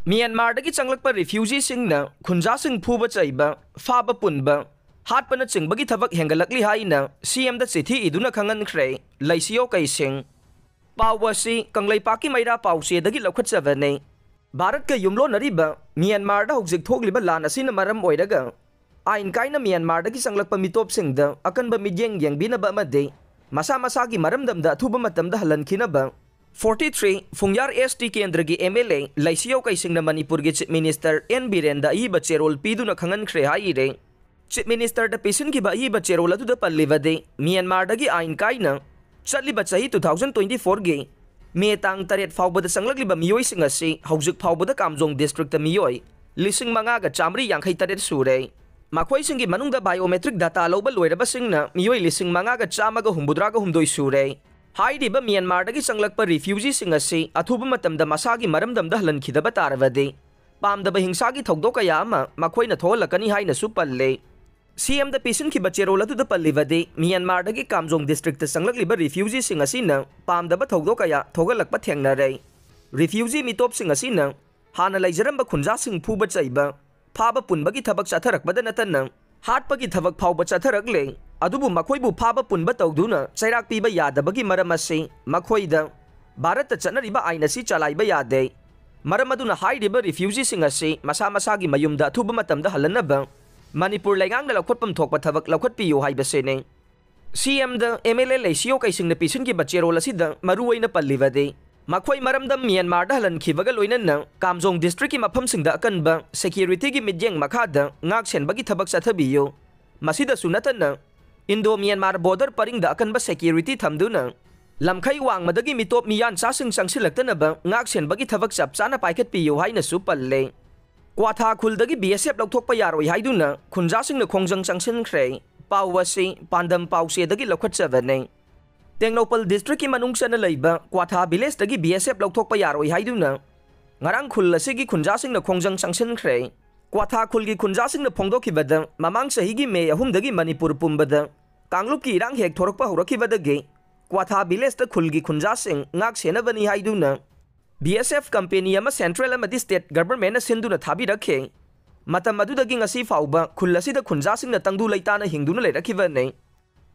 Myanmar dagi Changlakpa Refugee Singna Khunjasing Fuba Cheiba Faba Punba Hatpanachingbagi Thabak Hengatlakli Haina CM da Chithi Eduna Khanghankhre Leishiyo Keishing Puwari Changlakpa Maira Pause dagi Louthokpa Bharat ka yumlo nariba Myanmar da hojik thogliba lan asina maram oiraga ain kaina Myanmar dagi Changlakpa mitop singda akanba midyeng yang binaba amade masa masagi maramdamda thuba matamda halankinaba 43 Fungyar ST Kendragi MLA Leishiyo Keishing na Manipur gi Chief Minister N Birenda iba cherol piduna Khanghankhre haire Chief Minister da pisin ki ba iba cherol atu da pallivade Myanmar dagi ain kaina chatliba chahi 2024 gi May tang taret fawbada sanglakliba miyoi sing asi hojik fawbada Kamjong district ta miyoi lising manga ga chamri yankhai taret sure makhoi singi manungda biometric data loba loiraba singna miyoi lising manga ga chamaga humbudraga humdoi sure Hairiba Myanmar dagi Changlakpa Refugee Singna athuba matamda masagi maramdamda halankhidaba tarvade pamdaba hingsagi thogdok kaya ama makhoina tholakani haina su palle CM da pisin ki bachero latu da pallivade Myanmar dagi Kamjong district ta sanglakliba refugee sing asina pamdaba thogdok kaya thogalakpa thengnare refugee mitop sing asina hana laijaramba Khunjasing Fuba Cheiba Faba Punba gi Thabak chatharakbada natana hatpagi Thabak phawba chatharakle adubu makhoibu Faba Punba Touduna chairak piba yadabagi maram asi makhoida Bharat ta chanariba aina si chalaiba yade maram aduna hairiba refugee sing asi masa masagi mayumda thuba matamda halanaba Manipur Lengang na Louthokpam thokpa thabak Louthokpiyo haibase ne CM da MLA Leishiyo Keishing na pisin ki bachero lasida maruwaina pallivade makhoi maramdam Myanmar da halankibaga loinana Kamjong district ki mafam singda akanba security ki midyeng makhada ngak senbagi thabak chathabiyo masida sunatana Indo Myanmar border paring da akanba security thamduna lamkhai wangmadagi mitop miyan chasing changsilaktana ba ngak senbagi thabak chapchana paikhet piyo haina su palle Kwatha Khuldagi BSF Louthokpa Yaroi Haiduna Khunjasingna Khongjang Changsinkhre Puwari Pandam Pause dagi Louthokpa Tengnopal district ki manungsana leiba Kwatha village dagi BSF Louthokpa Yaroi Haiduna ngarang khulasigi Khunjasingna Khongjang Changsinkhre Kwatha Khulgi Khunjasingna phongdokhibada mamang sahigi May 3 dagi Manipur pumbada Kanglup ki irang hek thorokpa horakhibadagi Kwatha village da Khulgi Khunjasing ngak senabani Haiduna BSF company ama central amadi state government na sinduna thabi rakhe matam adudagi ngasi fauba khulasida Khunjasingna tangdu leitana hingduna leirakhiba nei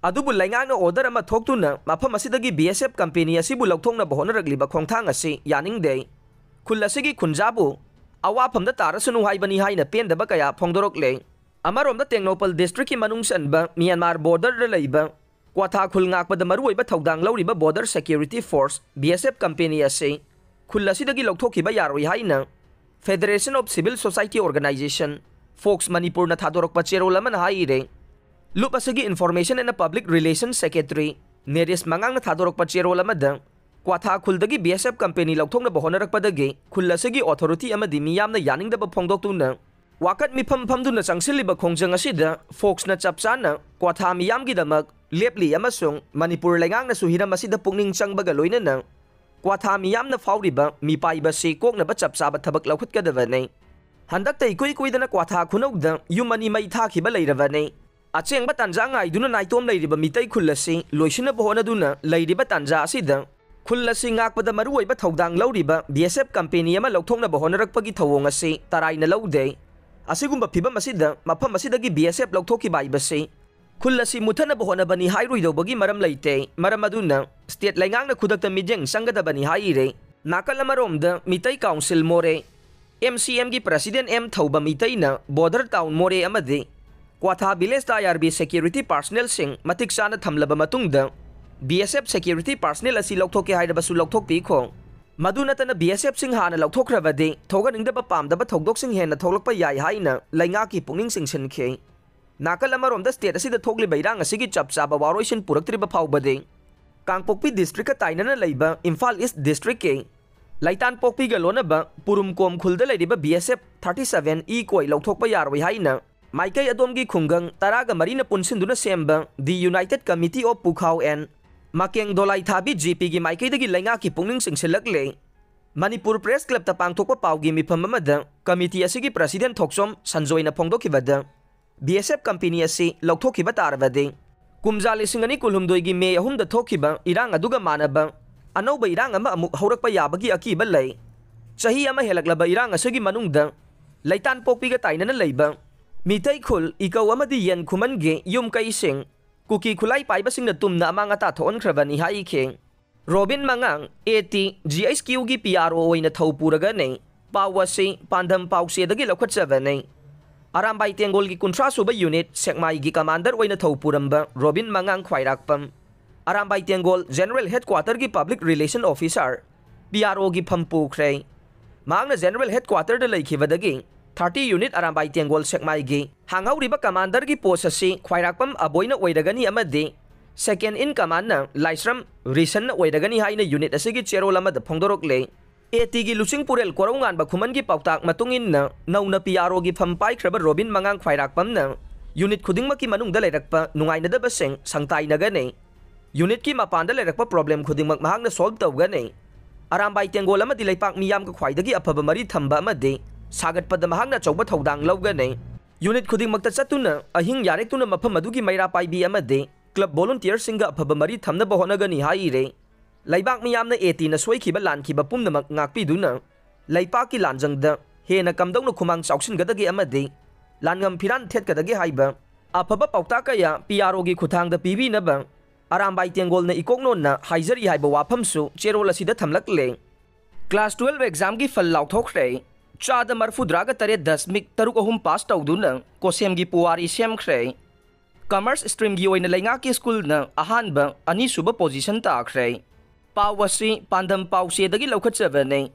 adubu laingang na order ama thoktuna mafam asidagi BSF company asibu lauthongna bahona ragliba khongthang asi yaning dei khulasigi Khunjabu awa phamda tarasunu haibani haina pendaba kaya phongdorokle amarom da Tengnopal district ki manungsanba Myanmar border ra leiba Kwatha khul ngakpada maruoiba thodang lauriba border security force BSF company asi Khullasidagi Louthokhiba Yaroi haina Federation of Civil Society Organization Folks Manipur na thadorokpa cherol amana haire Lup asagi Information and Public Relations Secretary Neris Mangang na thadorokpa cherol amada Kwatha Khuldagi BSF company Louthokna bahonarakpadagi Khulasagi authority amadi miyamna yaningdaba phongdoktuna wakat mifam phamduna changsiliba Khongjang asida Folks na chapchana Kwatha miyamgi damak lepli amasung Manipur lengang na suhiram asida pungning changbaga loinana Kwatha miyamna fawriba mipaiba si kokna ba chapsaba thabak laukhutgadabane handakta ikoi koidana Kwatha khunouda yumani mai thakhiba leiravane achengba tanja ngaiduna naitom leiriba mitai khullasi loisina bohonaduna leiriba tanja asida khullasi ngakpada maruoiba thodang lauriba BSF company ama lauthongna bohonarakpagi thawong asi taraina laude asigumba phibam asida mafam asidagi BSF lauthokhi baibase Khullasi muthana bohona bani hairuidobagi maram leite maram aduna state laingang na khudakta mijeng sangadabani haire nakalamarom mitai council more MCM gi president M thauba mitai na border town more amade Kwatha village da IRB security personnel sing matik sana thamlaba matungda BSF security personnel asi lauthokke haidabasu lauthokpi kho maduna tana BSF sing hana lauthokravade thoganingdaba pamdaba thogdok sing hena tholakpa yai haina lainga ki pungning singsinkhe Nakalamaromda state asida thogli bairang asigi chapchaba waroisin puraktriba phawbade Kangpokpi district ka tainana leiba Imphal East district ke Laitan Pokpi ga lonaba Purumkom khulda leiriba BSF 37 e koi Louthokpa Yaroi haina Maikai adomgi khungang taraga marina punsinduna semba The United Committee of Pukhau and Makeng Dolai Thabi GP gi Maikai dagi lainga ki pungning singsilakle Manipur Press Club ta pangthokpa pawgi mifam amada committee asigi president Thoksom Sanjoina phongdokhibada BSF company asi Louthokhiba tarvade kumjali singani kulhumdoi gi May 3 da thokhiba irang aduga manaba anauba irang ama amuk haurakpa yabagi akiba lei Chahi ama helaklaba irang asagi manungda Laitan pokpiga tainana leiba Mitai khul ikaw amadi yan kumange yum Keishing Kuki kulay paibasing na tumna amang atatoon krabani haiking Robin Mangang 80 GSQ gi PRO Oina Puragani Pawasi Pandam Pause dagi Louthokpa Arambay Tiangol gi Kuntra Suba Unit Sekmai gi Commander Oina Puramba Robin Mangang Khwairakpam Arambay Tiangol General Headquarter gi Public Relation Officer PRO gi Phampukhre Mangna General Headquarter da leikibadagi 30 Unit Arambay Tiangol Sekmai gi Hanghauriba Commander gi post asi Khwairakpam aboina oidagani amadi Second in command na Laisram Reason oidagani Haina unit asigi Cherol amada Phongdorokle AT gi Lusing Purel Korongan ba Khuman gi Pautak matungin na Nauna PRO gi Phampai Kraba Robin Mangang Khwairakpam na Unit khudingma ki manungda leirakpa nungaina da baseng sangtai nagani Unit ki mapanda leirakpa problem khudingmak mahangna solve tawgani Arambay Tiangol amadi Leipak miyam ka khwaidagi afaba mari thamba amadi sagatpada mahangna chawba thodang lawgani Unit khudingmakta chatuna ahing yarektuna mafam adugi maira paibi amadi Club volunteer singa afaba mari thamna ba honagani haire Laibak miyamna AT na soikiba lankiba pumnamak ngakpiduna Laipak ki lanjangda hena kamdongna khumang chawsingadagi amadi Langam Piran Tetkadagi Haiba Afaba Pautakaya PRO gi Kuthangda PB Naba Arambay Tiangol na Ikokno na Haizari Haiba Wapamsu Cherola Sida Thamlakle Class 12 exam gi Fal Louthokpa Chada Marfudraga Tare 10 mik Taruk ahum pass Touduna COHSEM gi Puwari Semkhre Commerce stream gi oina Laingaki school na ahanba ani suba position takhre Pawasi Pandam Pause dagi Louthokpa ne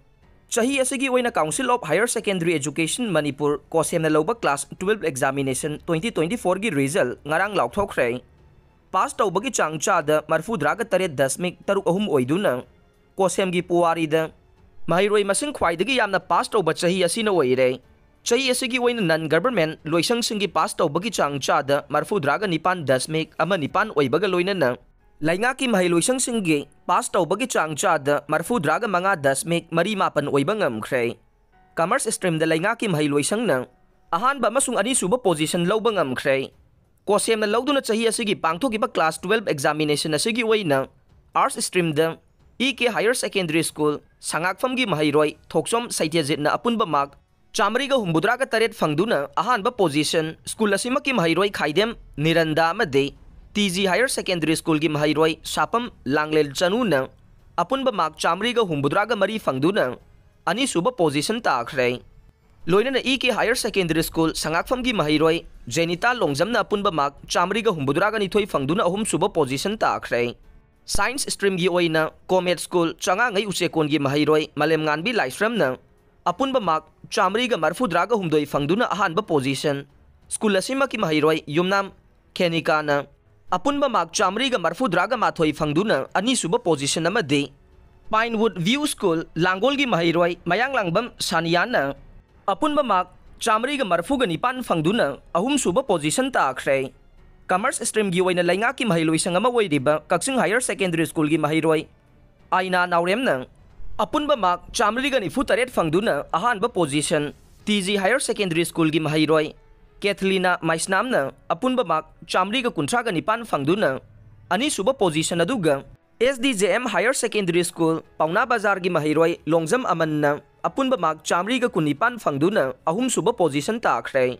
Chahi asigi oina Council of Higher Secondary Education Manipur COHSEM na loba class 12 examination 2024 gi result ngarang Louthokpa pass tawbagi chang Chada Marfudraga Tare 10 mik Taruk ahum oiduna COHSEM gi Puwari da Mahiroi masing khwaidagi yamna pass tawba chahi asina oire Chahi asigi oina non government loisang singi pass tawbagi chang Chada Marfudraga nipan 10 mik ama nipan oibaga loinana Laingaki mahiloisang singi pass tawbagi chang Chada Marfudraga mga 10 mik mari mapan oiba ngamkhre Commerce stream da Laingaki mahiloisang na ahanba masung ani suba position lawba ngamkhre COHSEM na lawduna chahi asigi pangthokiba class 12 examination asigi oina Arts stream da EK Higher Secondary School Sangakfam gi mahiroi Thoksom Saitejit na apunba mark Chamriga humbudraga taret fangduna ahanba position school asima ki mahiroi Khaidem Niranda amade TG Higher Secondary School gi mahiroi Sapam Langlel Chanuna apunba mark Chamriga humbudraga mari fangduna ani suba position takhre Loina na EK Higher Secondary School Sangakfam gi mahiroi Jenita Longjam na apunba mark Chamriga humbudraga nithoi fangduna ahum suba position takhre Science stream gi oina Comet School Changangai Uchekon gi mahiroi Malem Nganbi Laisram na apunba mark Chamriga Marfudraga humdoi fangduna ahanba position School asima ki mahiroi Yumnam Kenika na apunba mark Chamriga Marfudraga mathoi fangduna ani suba position amade Pinewood View School Langol gi mahiroi Mayang Langbam Saniana apunba mark Chamriga Marfuga nipan fangduna ahum suba position takhre Commerce stream gi oina Laingaki mahiloi sangama oiriba Keishing Higher Secondary School gi mahiroi Aina naurem na apunba mark Chamriga ni futaret fangduna ahanba position TG Higher Secondary School gi mahiroi Kathlina Maisnam na apunba mark Chamriga kuntraga nipan fangduna ani suba position aduga SDJM Higher Secondary School Pauna Bazar gi mahiroi Longjam Aman na apunba mark Chamriga kunipan fangduna ahum suba position takhre